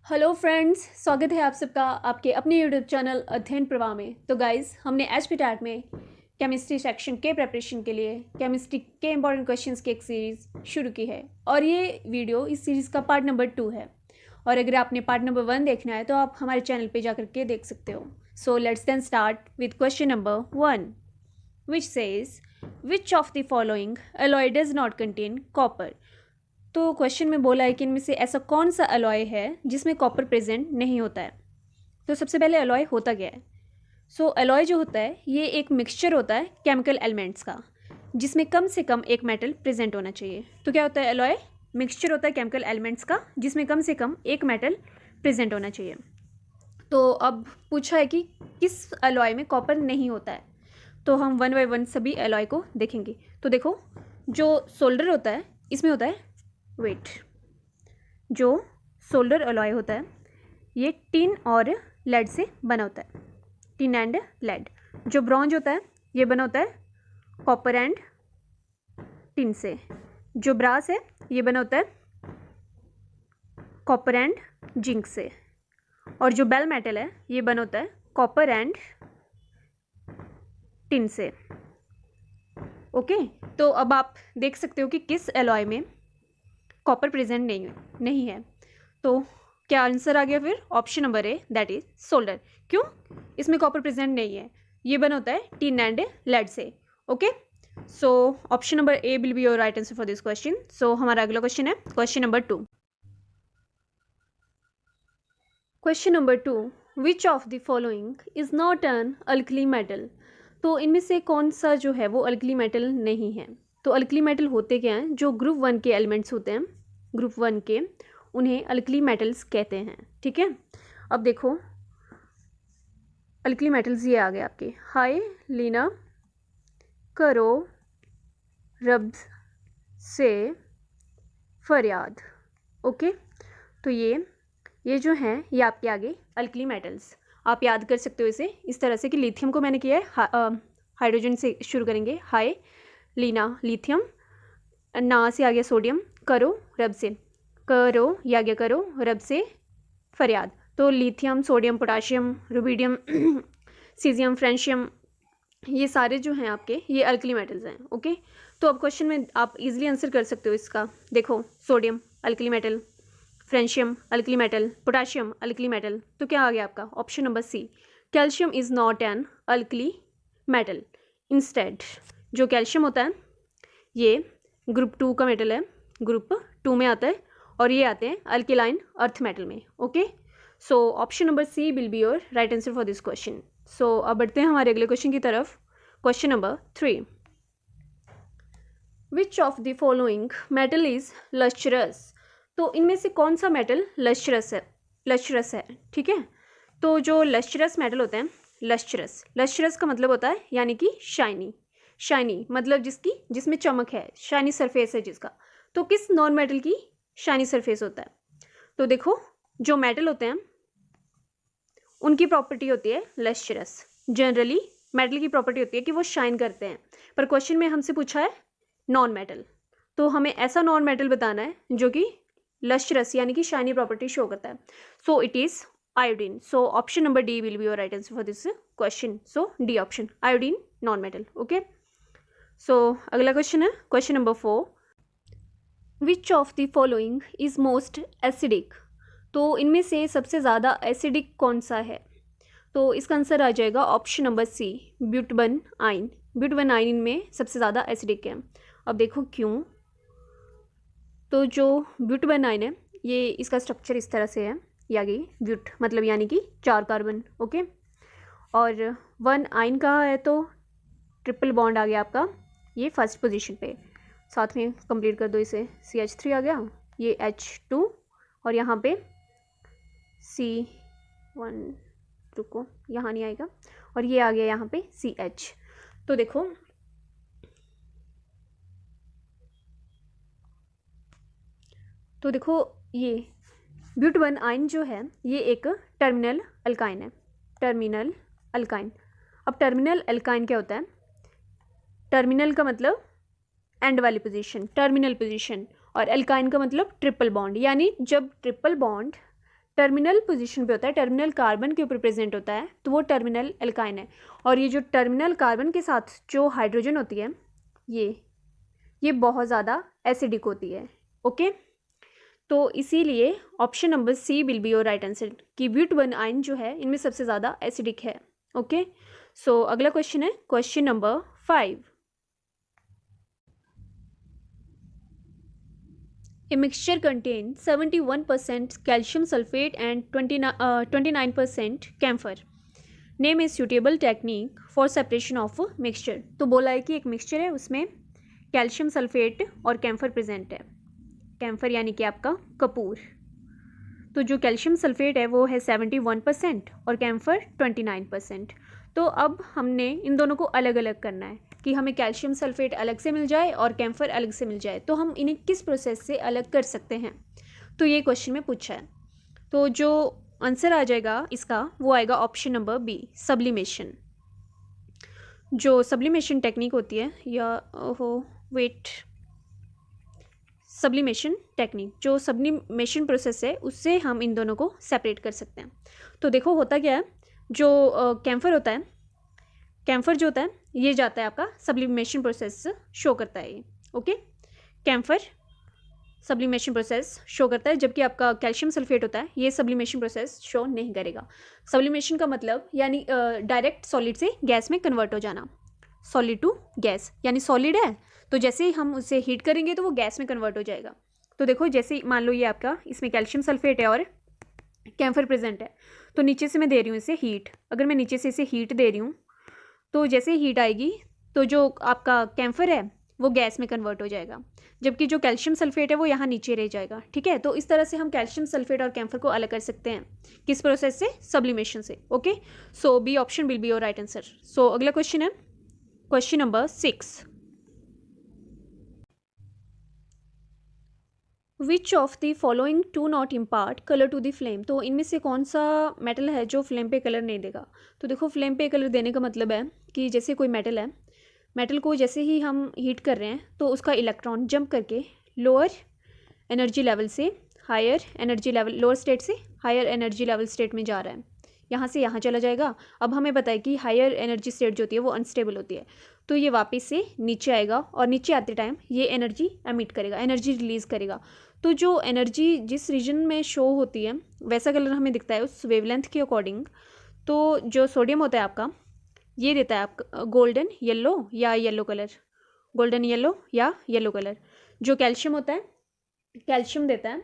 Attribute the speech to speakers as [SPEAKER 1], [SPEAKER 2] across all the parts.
[SPEAKER 1] Hello friends, स्वागत है आप सबका आपके अपने यूट्यूब चैनल अध्ययन प्रवाह में। तो गाइस, हमने एचपीटैट में केमिस्ट्री सेक्शन के प्रिपरेशन के लिए केमिस्ट्री के इंपॉर्टेंट क्वेश्चंस की एक सीरीज़ शुरू की है और ये वीडियो इस सीरीज़ का पार्ट नंबर 2 है। और अगर आपने पार्ट नंबर 1 देखना है तो आप हमारे चैनल पे जाकर के देख सकते हो। So let's then start with question number 1 which says which of the following alloy does not contain copper. तो क्वेश्चन में बोला है कि इनमें से ऐसा कौन सा अलॉय है जिसमें कॉपर प्रेजेंट नहीं होता है। तो सबसे पहले अलॉय होता क्या है। सो अलॉय जो होता है ये एक मिक्सचर होता है केमिकल एलिमेंट्स का जिसमें कम से कम एक मेटल प्रेजेंट होना चाहिए। तो क्या होता है अलॉय? मिक्सचर होता है केमिकल एलिमेंट्स का जिसमें कम से कम एक मेटल प्रेजेंट होना चाहिए। तो अब पूछा है कि किस अलॉय में कॉपर नहीं होता है, तो हम वन बाय वन सभी अलॉय को देखेंगे। तो देखो, जो सोल्डर होता है इसमें होता है वेट। जो सोल्डर अलॉय होता है ये टिन और लेड से बना होता है, टिन एंड लेड। जो ब्रॉन्ज होता है ये बना होता है कॉपर एंड टिन से। जो ब्रास है ये बना होता है कॉपर एंड जिंक से। और जो बेल मेटल है ये बना होता है कॉपर एंड टिन से। ओके, तो अब आप देख सकते हो कि किस अलॉय में कॉपर प्रेजेंट नहीं है। तो क्या आंसर आ गया फिर? Option number A, that is solder. क्यों? इसमें कॉपर प्रेजेंट नहीं है, ये बना होता है टिन एंड लेड से। Okay, so option number A will be your right answer for this question. So हमारा अगला क्वेश्चन है question number 2। Question number 2, which of the following is not an alkali metal. तो इनमें से कौन सा जो है वो अल्कली मेटल नहीं है। तो अल्कली मेटल होते क्या हैं? जो ग्रुप 1 के एलिमेंट्स होते हैं, ग्रुप 1 के, उन्हें अल्कली मेटल्स कहते हैं। ठीक है, अब देखो अल्कली मेटल्स ये आ गए आपके। हाय लीना, करो रब से फरियाद। ओके, तो ये जो हैं ये आपके आगे अल्कली मेटल्स। आप याद कर सकते हो इसे इस तरह से कि लिथियम को मैंने किया है हाइड्रोजन से शुरू करेंगे। हाय लीना लिथियम, ना से आ गया सोडियम, करो रब से, करो ये आ गया करो रब से फरियाद। तो lithium, sodium, potassium, rubidium, caesium, francium, ये सारे जो हैं आपके ये अल्कली मेटल्स हैं। ओके, तो अब क्वेश्चन में आप इजीली आंसर कर सकते हो इसका। देखो, sodium alkali metal, francium alkali metal, potassium alkali metal. तो क्या आ गया आपका? Option number C, calcium is not an alkali metal. Instead जो कैल्शियम होता है ये ग्रुप 2 का मेटल है, ग्रुप 2 में आता है और ये आते हैं अल्किलाइन अर्थ मेटल में। Okay, so option number C will be your right answer for this question. So अब बढ़ते हैं हमारे अगले क्वेश्चन की तरफ। Question number 3, which of the following metal is lustrous. तो इनमें से कौन सा मेटल लस्ट्रस है? ठीक है, तो जो लस्ट्रस मेटल होते हैं, लस्ट्रस का मतलब होता है यानी कि शाइनी मतलब जिसमें चमक है, शाइनी सरफेस है जिसका। तो किस नॉन मेटल की शाइनी सरफेस होता है? तो देखो, जो मेटल होते हैं उनकी प्रॉपर्टी होती है लस्ट्रस। जनरली मेटल की प्रॉपर्टी होती है कि वो शाइन करते हैं, पर क्वेश्चन में हमसे पूछा है नॉन मेटल, तो हमें ऐसा नॉन मेटल बताना है जो कि लस्ट्रस यानी कि शाइनी प्रॉपर्टी शो करता है। So it is iodine. So option number D will be your right answer for this question. So D option, iodine non metal. Okay, so अगला क्वेश्चन है question number 4, which of the following is most acidic. तो इनमें से सबसे ज़्यादा acidic कौन सा है? तो इसका आंसर आ जाएगा ऑप्शन नंबर सी, ब्यूटबन आइन। ब्यूटबन आइन इनमें सबसे ज़्यादा एसिडिक है। अब देखो क्यों। तो जो ब्यूटबन आइन है ये इसका स्ट्रक्चर इस तरह से है, ये आ गई ब्यूट मतलब यानी कि 4 कार्बन। ओके, और 1 आइन का है तो ट्रिपल बॉन्ड आ गया आपका ये फर्स्ट पोजीशन पे। साथ में कंप्लीट कर दो इसे, CH3 आ गया, ये H2 और यहाँ पे C1, रुको यहाँ नहीं आएगा, और ये आ गया यहाँ पे CH। तो देखो ये ब्यूटवन आइन जो है ये एक टर्मिनल अल्काइन है, टर्मिनल अल्काइन। अब टर्मिनल अल्काइन क्या होता है? टर्मिनल का मतलब एंड वाली पोजीशन, टर्मिनल पोजीशन, और अल्काइन का मतलब ट्रिपल बॉन्ड। यानी जब ट्रिपल बॉन्ड टर्मिनल पोजीशन पे होता है, टर्मिनल कार्बन के ऊपर प्रेजेंट होता है, तो वो टर्मिनल एल्काइन है। और ये जो टर्मिनल कार्बन के साथ जो हाइड्रोजन होती है ये बहुत ज़्यादा एसिडिक होती है। ओके, तो इसीलिए option number C will be your right answer कि ब्यूट-1 आयन जो है इनमें सबसे ज़्यादा एसिडिक है। ओके, सो अगला क्वेश्चन है question number 5। A mixture contains 71% calcium sulfate and 29% camphor. Name a suitable technique for separation of mixture. तो बोला है कि एक मिक्सचर है उसमें कैल्शियम सल्फेट और कैम्फर प्रेजेंट है। कैम्फर यानी कि आपका कपूर। तो जो कैल्शियम सल्फेट है वो है 71% और कैम्फर 29%। तो अब हमने इन दोनों को अलग अलग करना है कि हमें कैल्शियम सल्फेट अलग से मिल जाए और कैम्फर अलग से मिल जाए, तो हम इन्हें किस प्रोसेस से अलग कर सकते हैं, तो ये क्वेश्चन में पूछा है। तो जो आंसर आ जाएगा इसका वो आएगा ऑप्शन नंबर बी, सब्लिमेशन। जो सब्लिमेशन टेक्निक होती है सब्लिमेशन टेक्निक, जो सब्लिमेशन प्रोसेस है उससे हम इन दोनों को सेपरेट कर सकते हैं। तो देखो होता क्या है, जो कैम्फर होता है, कैम्फर जो होता है ये जाता है आपका सब्लिमेशन प्रोसेस शो करता है ये। Okay, camphor sublimation process show करता है, जबकि आपका कैल्शियम सल्फेट होता है ये सब्लिमेशन प्रोसेस शो नहीं करेगा। सब्लिमेशन का मतलब यानी डायरेक्ट सॉलिड से गैस में कन्वर्ट हो जाना, सॉलिड टू गैस, यानी सॉलिड है तो जैसे ही हम उसे हीट करेंगे तो वो गैस में कन्वर्ट हो जाएगा। तो देखो जैसे मान लो ये आपका इसमें कैल्शियम सल्फेट है और कैम्फर प्रेजेंट है, तो नीचे से मैं दे रही हूँ इसे हीट। अगर मैं नीचे से इसे हीट दे रही हूँ तो जैसे हीट आएगी तो जो आपका कैम्फर है वो गैस में कन्वर्ट हो जाएगा, जबकि जो कैल्शियम सल्फेट है वो यहाँ नीचे रह जाएगा। ठीक है, तो इस तरह से हम कैल्शियम सल्फेट और कैम्फर को अलग कर सकते हैं। किस प्रोसेस से? सब्लिमेशन से। Okay, so B option will be your right answer. So अगला क्वेश्चन है question number 6। Which of the following to not impart colour to the flame. तो इनमें से कौन सा मेटल है जो फ्लेम पे कलर नहीं देगा। तो देखो फ्लेम पे कलर देने का मतलब है कि जैसे कोई मेटल है, मेटल को जैसे ही हम हीट कर रहे हैं तो उसका इलेक्ट्रॉन जंप करके लोअर एनर्जी लेवल से higher energy level, lower state से हायर एनर्जी लेवल स्टेट में जा रहा है, यहाँ से यहाँ चला जाएगा। अब हमें बताए कि हायर एनर्जी स्टेट जो होती है वो अनस्टेबल होती है, तो ये वापस से नीचे आएगा और नीचे आते टाइम ये एनर्जी एमिट करेगा, एनर्जी रिलीज़ करेगा। तो जो एनर्जी जिस रीजन में शो होती है वैसा कलर हमें दिखता है उस वेवलेंथ के अकॉर्डिंग। तो जो सोडियम होता है आपका ये देता है आपका गोल्डन येलो या येलो कलर, गोल्डन येलो या येलो कलर। जो कैल्शियम होता है, कैल्शियम देता है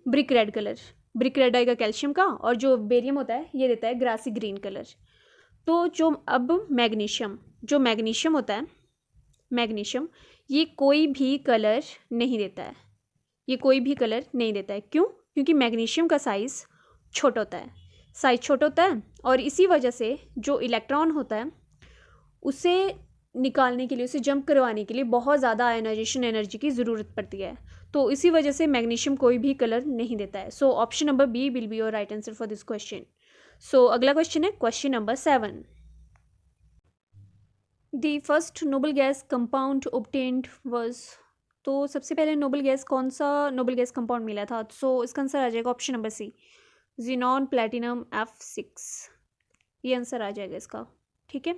[SPEAKER 1] brick red colour, brick red आएगा कैल्शियम का। और जो बेरियम होता है ये देता है ग्रासी ग्रीन कलर। तो जो अब मैग्नीशियम, जो मैग्नीशियम होता है, मैग्नीशियम ये कोई भी कलर नहीं देता है, ये कोई भी कलर नहीं देता है। क्यों? क्योंकि मैग्नीशियम का साइज़ छोटा होता है, साइज़ छोटा होता है और इसी वजह से जो इलेक्ट्रॉन होता है उसे निकालने के लिए, उसे जंप करवाने के लिए बहुत ज़्यादा आयोनाइजेशन एनर्जी की ज़रूरत पड़ती है। तो इसी वजह से मैग्नीशियम कोई भी कलर नहीं देता है। So option number B will be your right answer for this question. So अगला क्वेश्चन है question number 7। The first noble gas compound obtained was. तो सबसे पहले नोबल गैस कौन सा नोबल गैस कंपाउंड मिला था? सो इसका आंसर आ जाएगा option number C, xenon platinum F6, ये आंसर आ जाएगा इसका। ठीक है,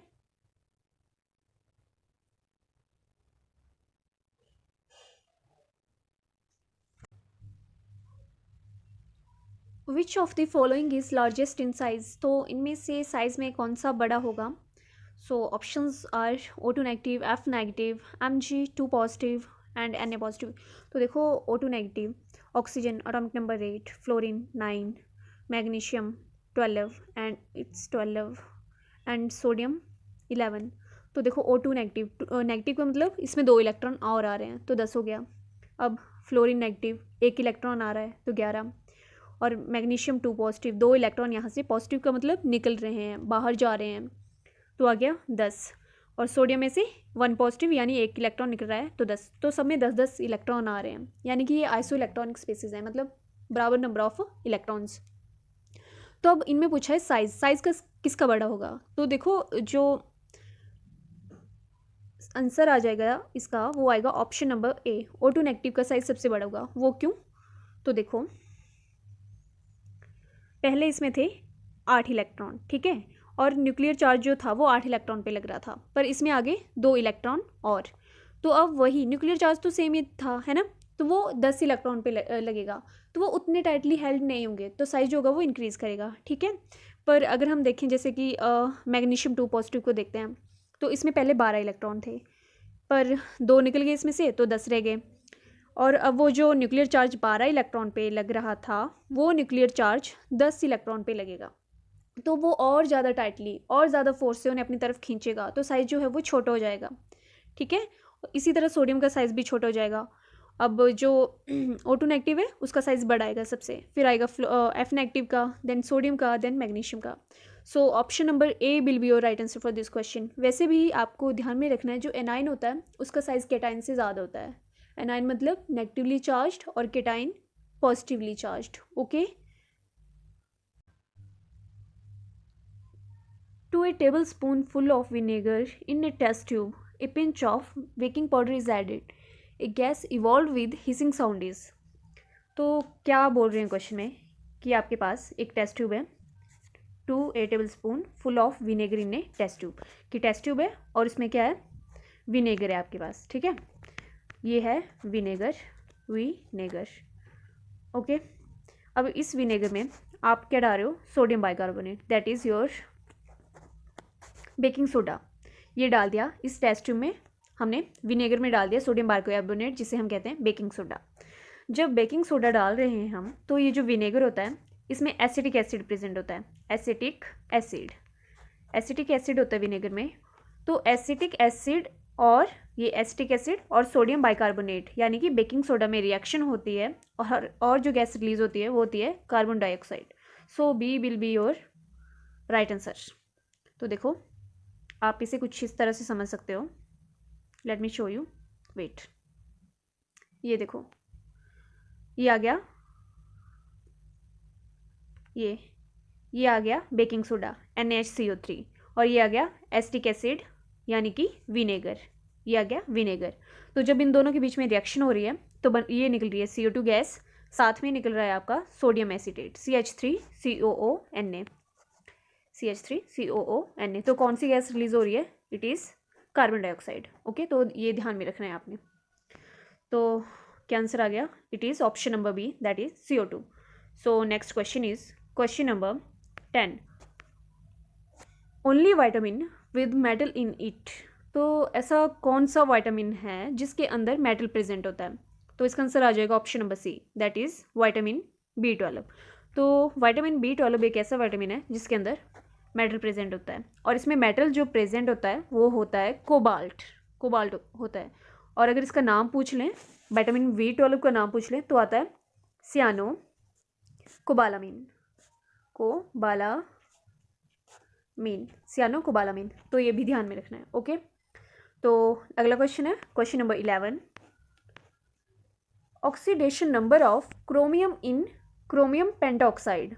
[SPEAKER 1] which of the following is largest in size. तो इनमें से साइज में कौन सा बड़ा होगा? So options are O2 negative, F negative, Mg2 positive and Na positive. तो देखो O2 negative oxygen atomic number 8, fluorine 9, magnesium 12 and it's 12 and sodium 11। तो देखो O2 नेगेटिव, नेगेटिव का मतलब इसमें 2 इलेक्ट्रॉन और आ रहे हैं तो 10 हो गया। अब फ्लोरीन नेगेटिव 1 इलेक्ट्रॉन आ रहा है तो 11, और मैग्नीशियम 2 पॉजिटिव 2 इलेक्ट्रॉन यहाँ से पॉजिटिव का मतलब निकल रहे हैं, बाहर जा रहे हैं, तो आ गया 10। और सोडियम में से 1 पॉजिटिव यानी 1 इलेक्ट्रॉन निकल रहा है तो 10, तो सब में 10-10 इलेक्ट्रॉन आ रहे हैं, यानी कि ये आइसो इलेक्ट्रॉनिक स्पेसिस हैं, मतलब बराबर नंबर ऑफ इलेक्ट्रॉन्स। तो अब इनमें पूछा है साइज, साइज का किसका बड़ा होगा? तो देखो जो आंसर आ जाएगा इसका वो आएगा ऑप्शन नंबर ए, O2 नेगेटिव का साइज सबसे बड़ा होगा। वो क्यों? तो देखो पहले इसमें थे 8 इलेक्ट्रॉन, ठीक है, और न्यूक्लियर चार्ज जो था वो 8 इलेक्ट्रॉन पे लग रहा था, पर इसमें आगे 2 इलेक्ट्रॉन और, तो अब वही न्यूक्लियर चार्ज तो सेम ही था, है ना, तो वो 10 इलेक्ट्रॉन पे लगेगा, तो वो उतने टाइटली हेल्ड नहीं होंगे, तो साइज जो होगा वो इंक्रीज़ करेगा, ठीक है। पर अगर हम देखें जैसे कि मैग्नीशियम 2 पॉजिटिव को देखते हैं, तो इसमें पहले 12 इलेक्ट्रॉन थे, पर 2 निकल गए इसमें से, तो 10 रह गए, और अब वो जो न्यूक्लियर चार्ज 12 इलेक्ट्रॉन पे लग रहा था वो न्यूक्लियर चार्ज 10 इलेक्ट्रॉन पे लगेगा, तो वो और ज़्यादा टाइटली और ज़्यादा फोर्स से उन्हें अपनी तरफ खींचेगा, तो साइज़ जो है वो छोटा हो जाएगा, ठीक है। इसी तरह सोडियम का साइज़ भी छोटा हो जाएगा। अब जो O2 नेगेटिव है उसका साइज़ बड़ा आएगा सबसे, फिर आएगा F नेगेटिव का, देन सोडियम का, देन मैग्नीशियम का। सो option number A will be your right answer for this question. वैसे भी आपको ध्यान में रखना है जो एनाइन होता है उसका साइज़ केटाइन से ज़्यादा होता है। एनाइन मतलब नेगेटिवली चार्ज्ड और cation positively charged, okay. To a tablespoonful of vinegar in a test tube, a pinch of baking powder is added. A gas evolved with hissing sound is. तो क्या बोल रहे हैं क्वेश्चन में कि आपके पास एक टेस्ट ट्यूब है, 2 tablespoon full of vinegar in a test tube, कि टेस्ट ट्यूब है और इसमें क्या है, विनेगर है आपके पास, ठीक है, ये है विनेगर, ओके। अब इस विनेगर में आप क्या डाल रहे हो, sodium bicarbonate, that is your baking soda, ये डाल दिया इस टेस्ट ट्यूब में, हमने विनेगर में डाल दिया सोडियम बाइकार्बोनेट जिसे हम कहते हैं बेकिंग सोडा। जब बेकिंग सोडा डाल रहे हैं हम, तो ये जो विनेगर होता है इसमें एसिटिक एसिड प्रेजेंट होता है, एसिटिक एसिड होता है विनेगर में, तो एसिटिक एसिड और ये एसिटिक एसिड और सोडियम बाइकार्बोनेट यानी कि बेकिंग सोडा में रिएक्शन होती है, और जो गैस रिलीज होती है वो होती है carbon dioxide. So B will be your right answer. तो देखो आप इसे कुछ इस तरह से समझ सकते हो, let me show you, wait, ये देखो, ये आ गया, ये आ गया बेकिंग सोडा NaHCO3, और ये आ गया एसिटिक एसिड यानी कि विनेगर, ये आ गया विनेगर। तो जब इन दोनों के बीच में रिएक्शन हो रही है तो ये निकल रही है CO2 गैस, साथ में निकल रहा है आपका सोडियम एसीटेट CH3COONA। तो कौन सी गैस रिलीज हो रही है, it is carbon dioxide, okay. तो ये ध्यान में रखना है आपने। तो क्या आंसर आ गया, it is option number B, that is CO2। So next question is question number 10, only vitamin with metal in it. तो ऐसा कौन सा वाइटामिन है जिसके अंदर मेटल प्रेजेंट होता है, तो इसका आंसर आ जाएगा option number C, that is vitamin B12। तो वाइटामिन B12 एक ऐसा वाइटामिन है जिसके अंदर मेटल प्रेजेंट होता है, और इसमें मेटल जो प्रेजेंट होता है वो होता है कोबाल्ट होता है। और अगर इसका नाम पूछ लें, विटामिन B12 का नाम पूछ लें, तो आता है सियानो कोबालामीन, सियानो कोबालामीन। तो ये भी ध्यान में रखना है, ओके। तो अगला क्वेश्चन है question number 11, oxidation number of chromium in chromium pentoxide.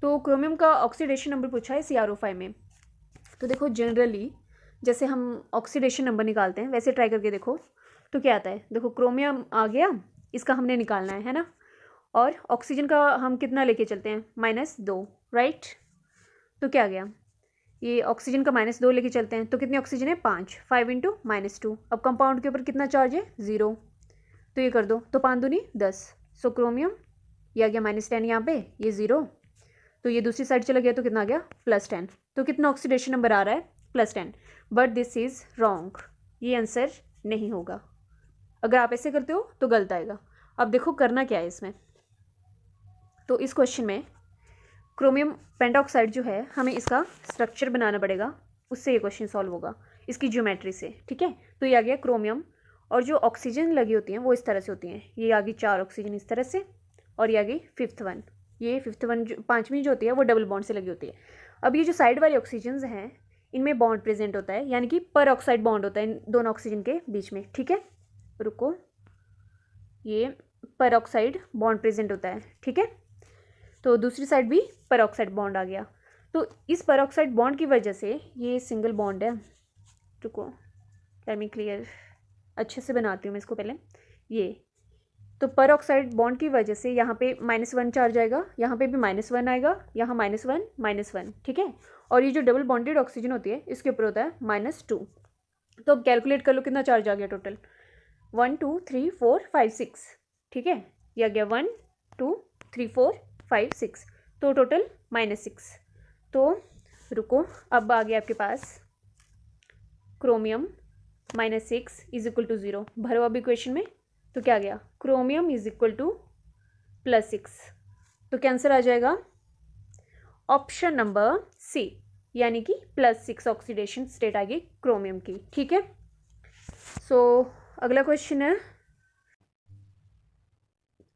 [SPEAKER 1] तो क्रोमियम का ऑक्सीडेशन नंबर पूछा है CrO5 में। तो देखो जनरली जैसे हम ऑक्सीडेशन नंबर निकालते हैं वैसे ट्राई करके देखो, तो क्या आता है, देखो क्रोमियम आ गया, इसका हमने निकालना है ना, और ऑक्सीजन का हम कितना लेके चलते हैं, -2, राइट। तो क्या आ गया, ये ऑक्सीजन का -2 लेके चलते हैं, तो कितनी ऑक्सीजन है, 5 × -2। अब कंपाउंड के ऊपर कितना चार्ज है, 0, तो ये कर दो, तो 5 दूनी 10। सो क्रोमियम ये आ गया -10 यहाँ पे, ये 0, तो ये दूसरी साइड चला गया, तो कितना आ गया, +10। तो कितना ऑक्सीडेशन नंबर आ रहा है, +10। बट दिस इज़ रॉन्ग, ये आंसर नहीं होगा। अगर आप ऐसे करते हो तो गलत आएगा। अब देखो करना क्या है इसमें, तो इस क्वेश्चन में क्रोमियम पेंटाऑक्साइड जो है हमें इसका स्ट्रक्चर बनाना पड़ेगा, उससे ये क्वेश्चन सॉल्व होगा, इसकी ज्योमेट्री से, ठीक है। तो ये आ गया क्रोमियम, और जो ऑक्सीजन लगी होती हैं वो इस तरह से होती हैं, ये आ गई 4 ऑक्सीजन इस तरह से, और ये आ गई 5th वन, ये 5th वन जो 5वीं जो होती है वो डबल बॉन्ड से लगी होती है। अब ये जो साइड वाले ऑक्सीजन हैं इनमें बॉन्ड प्रेजेंट होता है, यानी कि पर ऑक्साइड बॉन्ड होता है इन दोनों ऑक्सीजन के बीच में, ठीक है। रुको, ये पर ऑक्साइड बॉन्ड प्रेजेंट होता है, ठीक है। तो दूसरी साइड भी पर ऑक्साइड बॉन्ड आ गया, तो इस पर ऑक्साइड बॉन्ड की वजह से ये सिंगल बॉन्ड है। रुको, लेट मी क्लियर, अच्छे से बनाती हूँ मैं इसको पहले। तो पर ऑक्साइड बॉन्ड की वजह से यहाँ पे -1 चार्ज आएगा, यहाँ पे भी -1 आएगा, यहाँ -1 ठीक है। और ये जो डबल बॉन्डेड ऑक्सीजन होती है इसके ऊपर होता है -2। तो अब कैलकुलेट कर लो कितना चार्ज आ गया टोटल, 1 2 3 4 5 6, ठीक है। ये आ गया 1 2 3 4 5 6, तो टोटल -6। तो रुको, अब आ गया आपके पास क्रोमियम -6 इज इक्वल टू 0, भरो अब इक्वेशन में। तो क्या आ गया, क्रोमियम इज इक्वल टू +6। तो कैंसर आ जाएगा ऑप्शन नंबर सी, यानी कि +6 ऑक्सीडेशन स्टेट आएगी क्रोमियम की, ठीक है। सो अगला क्वेश्चन है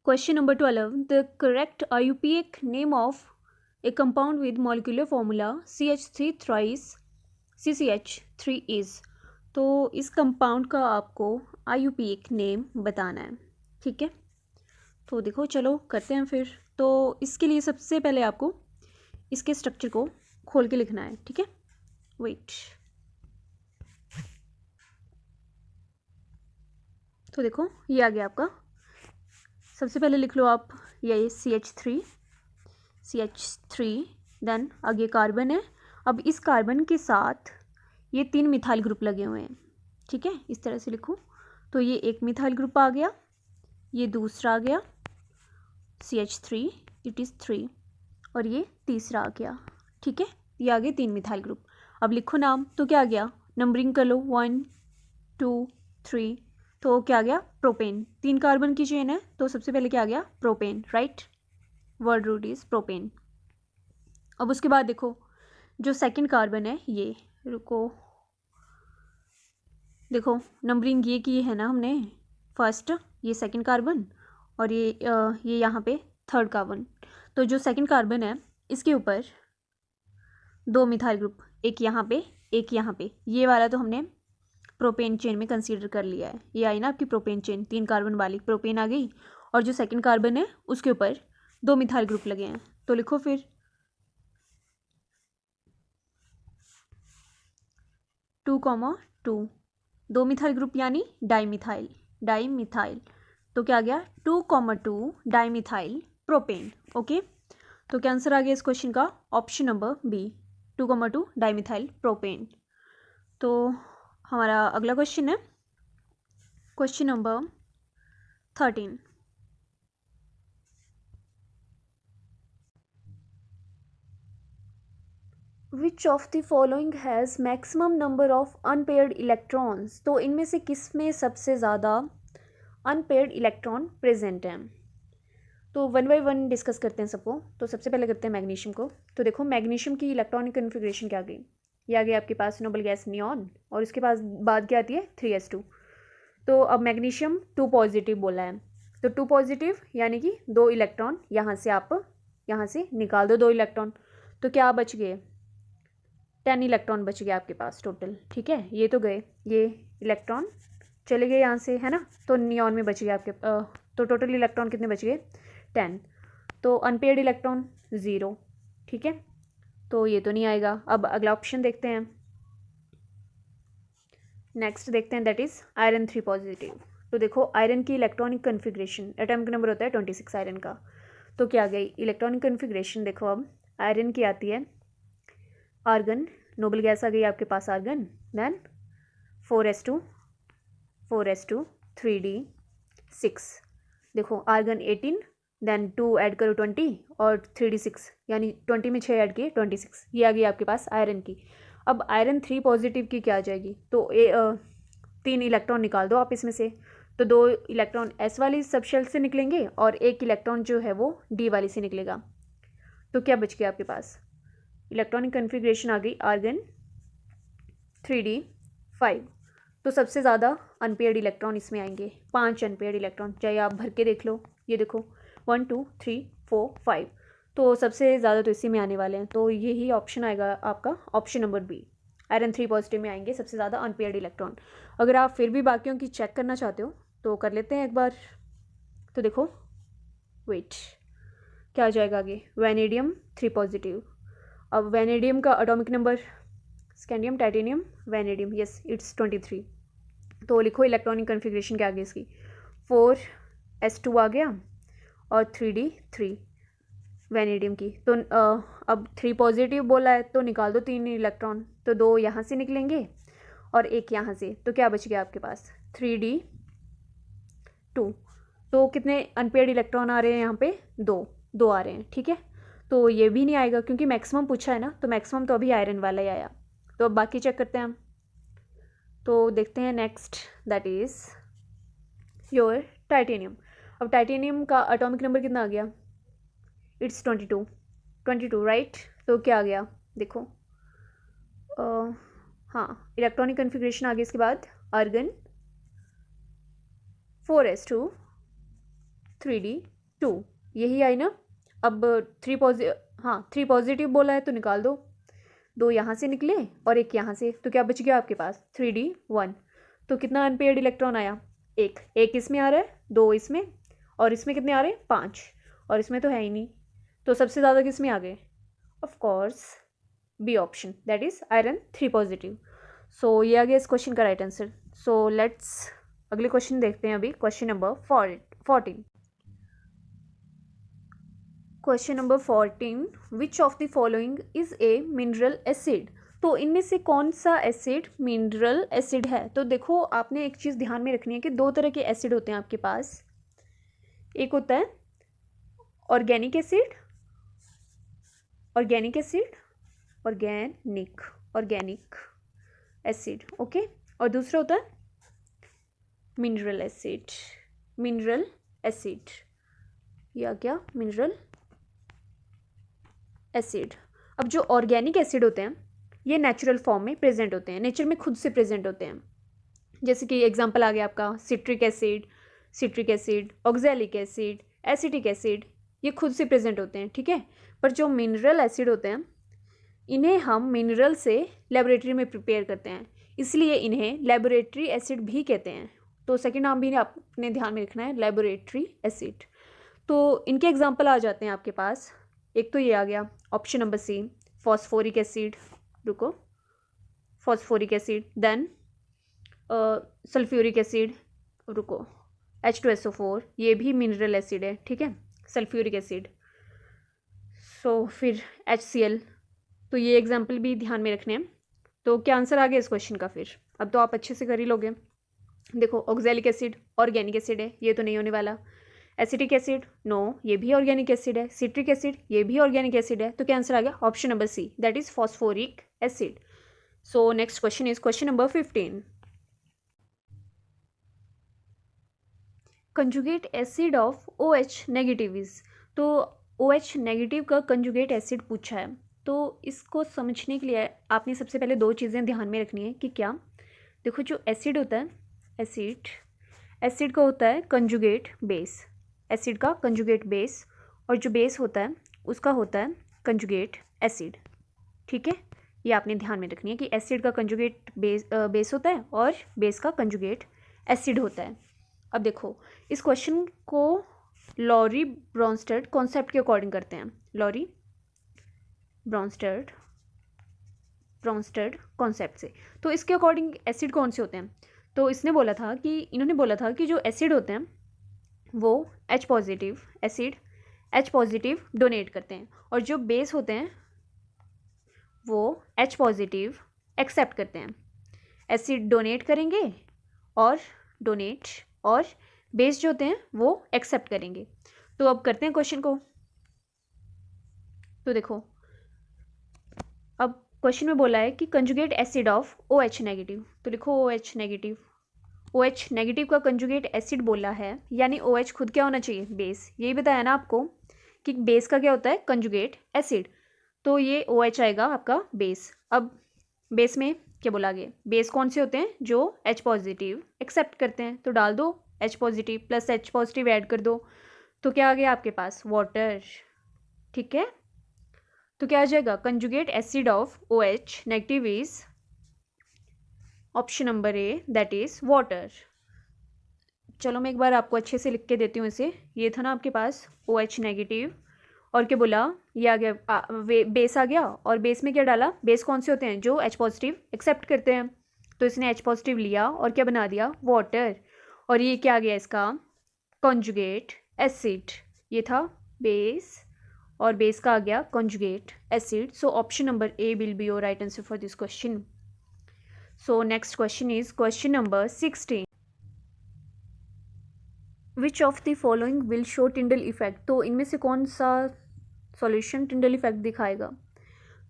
[SPEAKER 1] question number 12, the correct IUPAC name of A compound with molecular formula CH3 thrice CCH3 is. तो इस कंपाउंड का आपको IUPAC नेम बताना है, ठीक है। तो देखो चलो करते हैं फिर। तो इसके लिए सबसे पहले आपको इसके स्ट्रक्चर को खोल के लिखना है, ठीक है। वेट, तो देखो ये आ गया आपका। सबसे पहले लिख लो आप ये CH3, देन आगे कार्बन है। अब इस कार्बन के साथ ये 3 मिथाइल ग्रुप लगे हुए हैं, ठीक है। इस तरह से लिखो। तो ये एक मिथाइल ग्रुप आ गया, ये दूसरा आ गया CH3, इट इज़ 3, और ये तीसरा आ गया, ठीक है। ये आ गए 3 मिथाइल ग्रुप। अब लिखो नाम, तो क्या आ गया, नंबरिंग कर लो 1 2 3, तो क्या आ गया, प्रोपेन। 3 कार्बन की चेन है, तो सबसे पहले क्या आ गया, propane, right. Word root is propane. अब उसके बाद देखो जो सेकंड कार्बन है ये, रुको देखो नंबरिंग ये की है ना हमने, फर्स्ट ये सेकंड कार्बन, और ये यहाँ पे थर्ड कार्बन। तो जो सेकंड कार्बन है इसके ऊपर 2 मिथाइल ग्रुप, एक यहाँ पे एक यहाँ पे, ये वाला तो हमने प्रोपेन चेन में कंसीडर कर लिया है। ये आई ना आपकी प्रोपेन चेन, 3 कार्बन वाली प्रोपेन आ गई, और जो सेकंड कार्बन है उसके ऊपर 2 मिथाइल ग्रुप लगे हैं। तो लिखो फिर 2,2, 2 मिथाइल ग्रुप यानी डाईमिथाइल। तो क्या आ गया, 2,2 डाईमिथाइल प्रोपेन, ओके। तो क्या आंसर आ गया इस क्वेश्चन का, option number B, 2,2 dimethyl propane. तो हमारा अगला क्वेश्चन है question number 13। Which of the following has maximum number of unpaired electrons. तो इनमें से किस में सबसे ज़्यादा अनपेयर्ड इलेक्ट्रॉन प्रेजेंट हैं। तो 1 बाय 1 डिस्कस करते हैं सबको। तो सबसे पहले करते हैं मैग्नीशियम को। तो देखो मैग्नीशियम की इलेक्ट्रॉनिक कन्फिग्रेशन क्या गई, ये आ गई आपके पास नोबल गैस नियॉन, और उसके पास बाद क्या आती है 3s2। तो अब मैग्नीशियम 2 पॉजिटिव बोला है, तो 2 पॉजिटिव यानी कि 2 इलेक्ट्रॉन यहाँ से आप यहाँ से निकाल दो 2 इलेक्ट्रॉन, तो क्या बच गए 10 इलेक्ट्रॉन बच गए आपके पास टोटल, ठीक है। ये तो गए, ये इलेक्ट्रॉन चले गए यहाँ से, है ना। तो नियॉन में बच गए आपके तो टोटल इलेक्ट्रॉन कितने बच गए 10। तो अनपेयर्ड इलेक्ट्रॉन 0, ठीक है। तो ये तो नहीं आएगा। अब अगला ऑप्शन देखते हैं, नेक्स्ट देखते हैं, दैट इज़ आयरन 3 पॉजिटिव। तो देखो आयरन की इलेक्ट्रॉनिक कन्फिग्रेशन, एटॉमिक नंबर होता है 26 आयरन का। तो क्या गई इलेक्ट्रॉनिक कन्फिग्रेशन, देखो अब आयरन की आती है आर्गन, नोबल गैस आ गई आपके पास आर्गन, देन 4s2 3d6। देखो आर्गन 18, देन 2 ऐड करो 20, और 3d6 यानी 20 में 6 ऐड किए 26, ये आ गई आपके पास आयरन की। अब आयरन 3 पॉजिटिव की क्या आ जाएगी, तो 3 इलेक्ट्रॉन निकाल दो आप इसमें से। तो 2 इलेक्ट्रॉन एस वाली सब शेल से निकलेंगे, और 1 इलेक्ट्रॉन जो है वो डी वाली से निकलेगा। तो क्या बच गया आपके पास, इलेक्ट्रॉनिक कन्फिग्रेशन आ गई आर्गन 3d5। तो सबसे ज़्यादा अनपेयर्ड इलेक्ट्रॉन इसमें आएंगे, 5 अनपेयर्ड इलेक्ट्रॉन, चाहे आप भर के देख लो। ये देखो 1 2 3 4 5, तो सबसे ज़्यादा तो इसी में आने वाले हैं। तो यही ऑप्शन आएगा आपका, option number B, iron 3 positive में आएंगे सबसे ज़्यादा अनपेयर्ड इलेक्ट्रॉन। अगर आप फिर भी बाकियों की चेक करना चाहते हो तो कर लेते हैं एक बार। तो देखो वेट, क्या आ जाएगा आगे, वैनेडियम 3 पॉजिटिव। अब वैनेडियम का atomic number, scandium titanium vanadium, yes it's 23। तो लिखो इलेक्ट्रॉनिक कन्फिग्रेशन क्या आ गई इसकी, 4 S2 आ गया और 3D3 वेनेडियम की। तो अब 3 पॉजिटिव बोला है तो निकाल दो 3 इलेक्ट्रॉन, तो 2 यहाँ से निकलेंगे और 1 यहाँ से, तो क्या बच गया आपके पास 3D2। तो कितने अनपेयर्ड इलेक्ट्रॉन आ रहे हैं यहाँ पे, 2 आ रहे हैं, ठीक है। तो ये भी नहीं आएगा क्योंकि मैक्सिमम पूछा है ना, तो मैक्सिमम तो अभी आयरन वाला ही आया। तो अब बाकी चेक करते हैं हम। तो देखते हैं next, that is your titanium. अब टाइटेनियम का एटॉमिक नंबर कितना आ गया, इट्स 22 राइट। तो क्या आ गया देखो, हाँ इलेक्ट्रॉनिक कन्फिग्रेशन आ गई। इसके बाद आर्गन 4s2 3D2, यही आई ना। अब 3 पॉजिटिव बोला है तो निकाल दो, 2 यहाँ से निकले और 1 यहाँ से, तो क्या बच गया आपके पास 3D1। तो कितना अनपेयर्ड इलेक्ट्रॉन आया, 1 इसमें आ रहा है, 2 इसमें, और इसमें कितने आ रहे हैं 5, और इसमें तो है ही नहीं। तो सबसे ज़्यादा किस में आ गए, of course B option, that is iron 3 positive. So ये आ गया इस क्वेश्चन का राइट आंसर। सो लेट्स अगले क्वेश्चन देखते हैं अभी, question number 14। Question number 14, which of the following is a mineral acid. तो इनमें से कौन सा एसिड मिनरल एसिड है। तो देखो आपने एक चीज़ ध्यान में रखनी है कि 2 तरह के एसिड होते हैं आपके पास, एक होता है organic acid, organic acid, okay, और दूसरा होता है मिनरल एसिड, या क्या मिनरल एसिड। अब जो ऑर्गेनिक एसिड होते हैं ये नेचुरल फॉर्म में प्रेजेंट होते हैं, नेचर में खुद से प्रेजेंट होते हैं। जैसे कि एग्जांपल आ गया आपका citric acid, oxalic acid, acetic acid, ये खुद से प्रेजेंट होते हैं, ठीक है। पर जो मिनरल एसिड होते हैं इन्हें हम मिनरल से लेबोरेटरी में प्रिपेयर करते हैं, इसलिए इन्हें लेबोरेटरी एसिड भी कहते हैं। तो सेकंड नाम भी आपने ध्यान में रखना है, लेबोरेटरी एसिड। तो इनके एग्जांपल आ जाते हैं आपके पास, एक तो ये आ गया option number C, phosphoric acid, phosphoric acid, then sulphuric acid, H2SO4, ये भी मिनरल एसिड है, ठीक है, सल्फ्यूरिक एसिड। सो फिर HCl, तो ये एग्जाम्पल भी ध्यान में रखने हैं। तो क्या आंसर आ गया इस क्वेश्चन का, फिर अब तो आप अच्छे से कर ही लोगे। देखो ऑक्सैलिक एसिड ऑर्गेनिक एसिड है, ये तो नहीं होने वाला। एसिटिक एसिड, नो, ये भी ऑर्गेनिक एसिड है। सिट्रिक एसिड, ये भी ऑर्गेनिक एसिड है। तो क्या आंसर आ गया option number C, that is phosphoric acid. So next question is question number 15, conjugate acid of OH negative is. तो OH नेगेटिव का कंजुगेट एसिड पूछा है, तो इसको समझने के लिए आपने सबसे पहले 2 चीज़ें ध्यान में रखनी है कि क्या, देखो जो एसिड होता है, एसिड का होता है कंजुगेट बेस, एसिड का कंजुगेट बेस, और जो बेस होता है उसका होता है कंजुगेट एसिड, ठीक है। ये आपने ध्यान में रखनी है कि एसिड का कंजुगेट बेस होता है और बेस का कंजुगेट एसिड होता है। अब देखो इस क्वेश्चन को लॉरी ब्रॉन्स्टेड कॉन्सेप्ट के अकॉर्डिंग करते हैं, लॉरी ब्रॉन्स्टेड कॉन्सेप्ट से। तो इसके अकॉर्डिंग एसिड कौन से होते हैं, तो इन्होंने बोला था कि जो एसिड होते हैं वो H positive acid H positive donate करते हैं, और जो बेस होते हैं वो H पॉजिटिव एक्सेप्ट करते हैं। एसिड डोनेट करेंगे और बेस जो होते हैं वो एक्सेप्ट करेंगे। तो अब करते हैं क्वेश्चन को। तो देखो अब क्वेश्चन में बोला है कि conjugate acid of OH negative, तो लिखो OH नेगेटिव का कंजुगेट एसिड बोला है, यानी OH खुद क्या होना चाहिए, बेस। यही बताया ना आपको कि बेस का क्या होता है कंजुगेट एसिड, तो ये OH आएगा आपका बेस। अब बेस में क्या बोला गया, बेस कौन से होते हैं, जो H पॉजिटिव एक्सेप्ट करते हैं, तो डाल दो H positive plus H positive add कर दो, तो क्या आ गया आपके पास वाटर, ठीक है। तो क्या आ जाएगा conjugate acid of OH negative is option number A, that is water. चलो मैं एक बार आपको अच्छे से लिख के देती हूँ इसे। ये था ना आपके पास OH नेगेटिव, और क्या बोला, ये आ गया बेस आ गया, और बेस में क्या डाला, बेस कौन से होते हैं, जो H पॉजिटिव एक्सेप्ट करते हैं, तो इसने H पॉजिटिव लिया और क्या बना दिया वाटर, और ये क्या आ गया इसका कॉन्जुगेट एसिड, ये था बेस और बेस का आ गया conjugate acid. So option number A will be your right answer for this question. So next question is question number 16. Which of the following will show Tyndall effect. तो इनमें से कौन सा सॉल्यूशन टिंडल इफेक्ट दिखाएगा.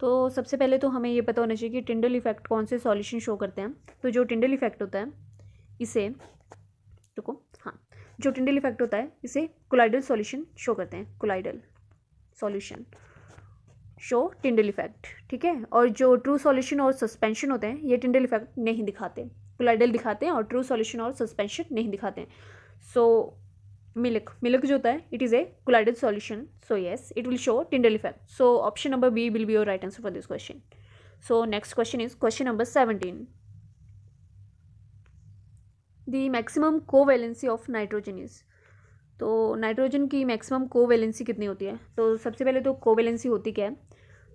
[SPEAKER 1] तो सबसे पहले तो हमें ये पता होना चाहिए कि टिंडल इफेक्ट कौन से सॉल्यूशन शो करते हैं. तो जो टिंडल इफेक्ट होता है इसे जो टिंडल इफेक्ट होता है इसे कोलाइडल सॉल्यूशन शो करते हैं. Colloidal solution show Tyndall effect, ठीक है. और जो ट्रू सॉल्यूशन और सस्पेंशन होते हैं ये टिंडल इफेक्ट नहीं दिखाते, कोलाइडल दिखाते हैं और ट्रू सॉल्यूशन और सस्पेंशन नहीं दिखाते हैं. सो मिल्क जो होता है it is a colloidal solution. So yes it will show Tyndall effect. So option number B will be your right answer for this question. So next question is question number 17. The maximum covalency of nitrogen is. तो nitrogen की maximum covalency कितनी होती है. तो सबसे पहले तो covalency होती क्या है.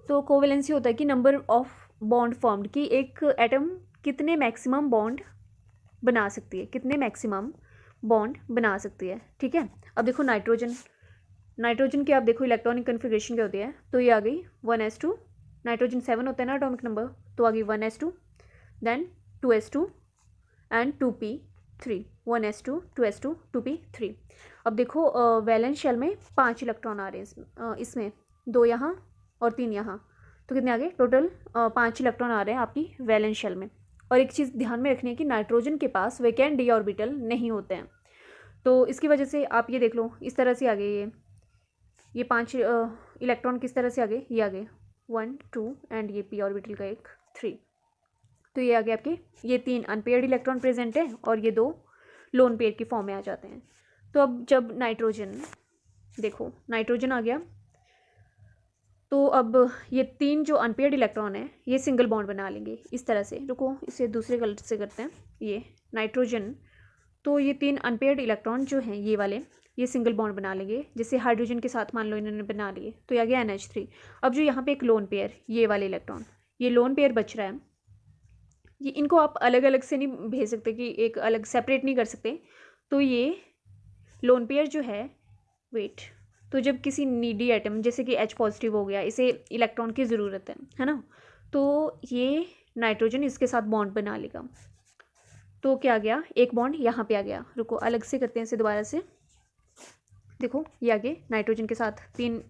[SPEAKER 1] तो कोवैलेंसी होता है कि नंबर ऑफ बॉन्ड फॉर्म्ड, कि एक एटम कितने मैक्सिमम बॉन्ड बना सकती है, कितने मैक्सिमम बॉन्ड बना सकती है, ठीक है. अब देखो नाइट्रोजन की आप देखो इलेक्ट्रॉनिक कन्फिग्रेशन क्या होती है. तो ये आ गई 1s2, नाइट्रोजन 7 होता है ना एटॉमिक नंबर, तो आ गई 1s2, then 2s2 and 2p3. 1s2 2s2 2p3. अब देखो वैलेंस शेल में 5 इलेक्ट्रॉन आ रहे हैं इसमें 2 यहाँ और 3 यहाँ, तो कितने आ गए टोटल 5 इलेक्ट्रॉन आ रहे हैं आपकी वैलेंस शेल में. और एक चीज़ ध्यान में रखनी है कि नाइट्रोजन के पास वैकेंट डी ऑर्बिटल नहीं होते हैं. तो इसकी वजह से आप ये देख लो इस तरह से आ गए ये 5 इलेक्ट्रॉन किस तरह से आ गए, ये आ गए 1 2 एंड ये पी ऑर्बिटल का एक 3. तो ये आ गए आपके ये 3 अनपेयर्ड इलेक्ट्रॉन प्रेजेंट है और ये 2 लोन पेयर की फॉर्म में आ जाते हैं. तो अब जब नाइट्रोजन देखो नाइट्रोजन आ गया तो अब ये 3 जो अनपेयर्ड इलेक्ट्रॉन है ये सिंगल बॉन्ड बना लेंगे इस तरह से. रुको इसे दूसरे कलर से करते हैं. ये नाइट्रोजन, तो ये 3 अनपेयर्ड इलेक्ट्रॉन जो हैं ये वाले ये सिंगल बॉन्ड बना लेंगे. जैसे हाइड्रोजन के साथ मान लो इन्होंने बना लिए तो ये आ गया NH3. अब जो यहाँ पे एक लोन पेयर ये वाले इलेक्ट्रॉन ये लोन पेयर बच रहा है, ये इनको आप अलग अलग से नहीं भेज सकते कि एक अलग सेपरेट नहीं कर सकते. तो ये लोन पेयर जो है वेट, तो जब किसी नीडी एटम जैसे कि H पॉजिटिव हो गया इसे इलेक्ट्रॉन की ज़रूरत है ना, तो ये नाइट्रोजन इसके साथ बॉन्ड बना लेगा. तो क्या आ गया एक बॉन्ड यहाँ पे आ गया. रुको अलग से करते हैं इसे दोबारा से. देखो ये आगे नाइट्रोजन के साथ 3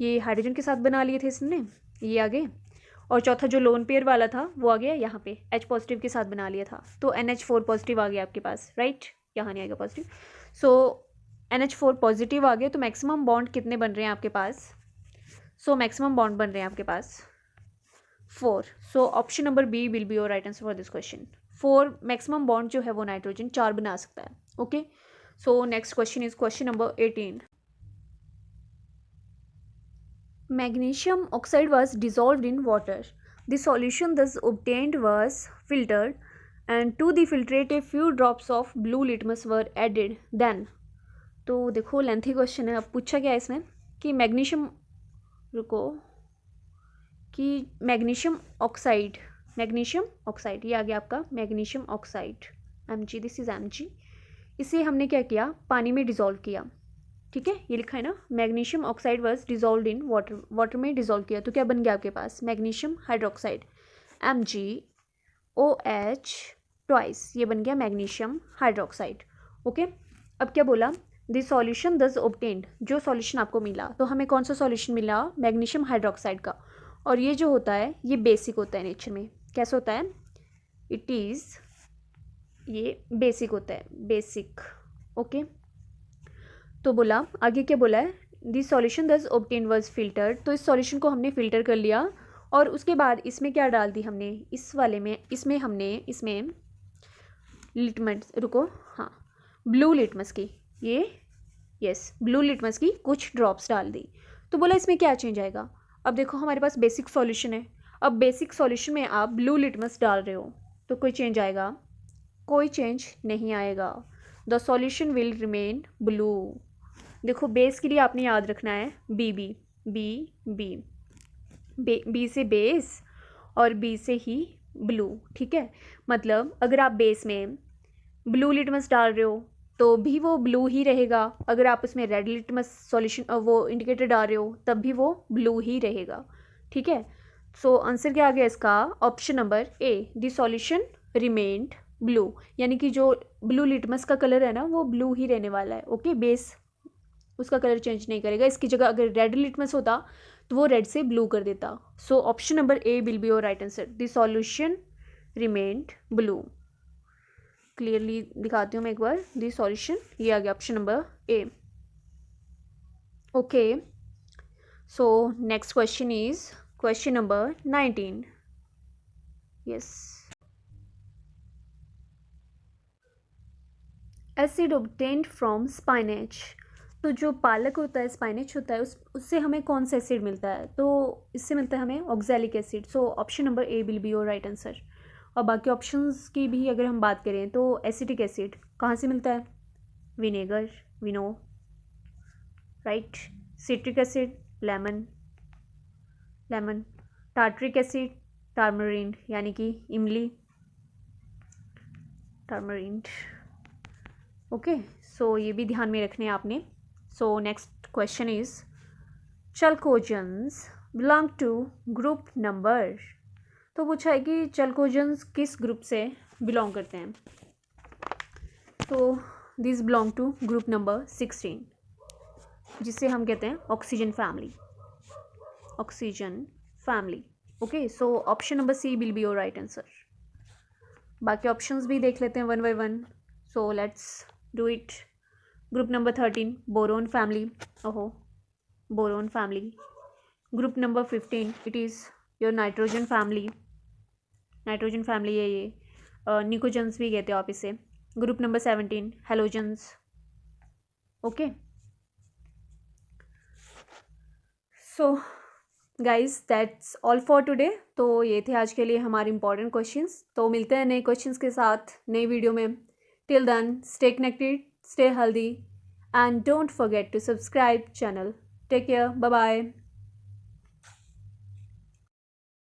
[SPEAKER 1] ये हाइड्रोजन के साथ बना लिए थे इसने, ये आगे. और चौथा जो लोन पेयर वाला था वो आ गया यहाँ पे H पॉजिटिव के साथ बना लिया था. तो NH4 पॉजिटिव आ गया आपके पास, राइट. यहाँ नहीं आएगा पॉजिटिव. सो NH4 पॉजिटिव आ गए. तो मैक्सिमम बॉन्ड कितने बन रहे हैं आपके पास. सो मैक्सिमम बॉन्ड बन रहे हैं आपके पास 4. So option number B will be your right answer for this question. 4 maximum bond जो है वो नाइट्रोजन 4 बना सकता है. Okay. So next question is question number 18. Magnesium oxide was dissolved in water. The solution thus obtained was filtered, and to the filtrate a few drops of blue litmus were added. Then, तो देखो lengthy question है. अब पूछा क्या है इसमें कि magnesium magnesium oxide ये आ गया आपका magnesium oxide Mg. This is Mg. इसे हमने क्या किया पानी में डिज़ोल्व किया, ठीक है. ये लिखा है ना magnesium oxide was dissolve in water में डिजोल्व किया. तो क्या बन गया आपके पास मैग्नीशियम हाइड्रोक्साइड MgOH ट्वाइस. ये बन गया मैग्नीशियम हाइड्रोक्साइड. ओके. अब क्या बोला द सॉल्यूशन दस ऑब्टेन्ड, जो सॉल्यूशन आपको मिला. तो हमें कौन सा सॉल्यूशन मिला मैग्नीशियम हाइड्रोक्साइड का. और ये जो होता है ये बेसिक होता है नेचर में. कैसा होता है इट इज़ ये बेसिक होता है बेसिक. ओके. तो बोला आगे क्या बोला है दी सॉल्यूशन दस ऑब्टेन वाज फिल्टर्ड. तो इस सॉल्यूशन को हमने फ़िल्टर कर लिया और उसके बाद इसमें क्या डाल दी हमने इस वाले में इसमें लिटमस ब्लू लिटमस की ब्लू लिटमस की कुछ ड्रॉप्स डाल दी. तो बोला इसमें क्या चेंज आएगा. अब देखो हमारे पास बेसिक सॉल्यूशन है. अब बेसिक सॉल्यूशन में आप ब्लू लिटमस डाल रहे हो तो कोई चेंज आएगा, कोई चेंज नहीं आएगा. The solution will remain blue. देखो बेस के लिए आपने याद रखना है बी से बेस और बी से ही ब्लू, ठीक है. मतलब अगर आप बेस में ब्लू लिटमस डाल रहे हो तो भी वो ब्लू ही रहेगा। अगर आप उसमें रेड लिटमस सॉल्यूशन वो इंडिकेटर डाल रहे हो तब भी वो ब्लू ही रहेगा। ठीक है, सो आंसर क्या आ गया इसका? Option number A, the solution remained blue, यानी कि जो ब्लू लिटमस का कलर है ना वो ब्लू ही रहने वाला है। ओके, बेस उसका कलर चेंज नहीं करेगा। इसकी जगह अगर रेड लिटमस होता तो वो रेड से ब्लू कर देता। सो option number A will be your right answer, the solution remained blue. Clearly दिखाती हूँ मैं एक बार, द सॉल्यूशन, ये आ गया option number A. Okay, so next question is question number 19। Yes, acid obtained from spinach. तो जो पालक होता है, स्पाइनेच होता है, उससे हमें कौन सा एसिड मिलता है? तो इससे मिलता है हमें oxalic acid. So option number A will be your right answer. और बाकी ऑप्शंस की भी अगर हम बात करें तो एसिटिक एसिड कहाँ से मिलता है? Vinegar, vino, right. Citric acid, lemon, lemon. Tartaric acid, tamarind, यानी कि इमली, टार्मरिंड। ओके, सो ये भी ध्यान में रखने हैं आपने। So next question is chalcogens belong to group number. तो पूछा है कि चलकोजेंस किस ग्रुप से बिलोंग करते हैं? तो this belong to group number 16, जिसे हम कहते हैं oxygen family, oxygen family. Okay, so option number C will be your right answer. बाकी ऑप्शंस भी देख लेते हैं one by one. So let's do it. Group number 13, boron family, ओहो, boron family. Group number 15, it is your nitrogen family, nitrogen family है ये। Pnictogens भी कहते हो आप इसे। Group number 17, halogens. Okay, so guys that's all for today. तो ये थे आज के लिए हमारे इंपॉर्टेंट क्वेश्चंस। तो मिलते हैं नए क्वेश्चंस के साथ नई वीडियो में। Till then stay connected, stay healthy and don't forget to subscribe channel. Take care, bye bye.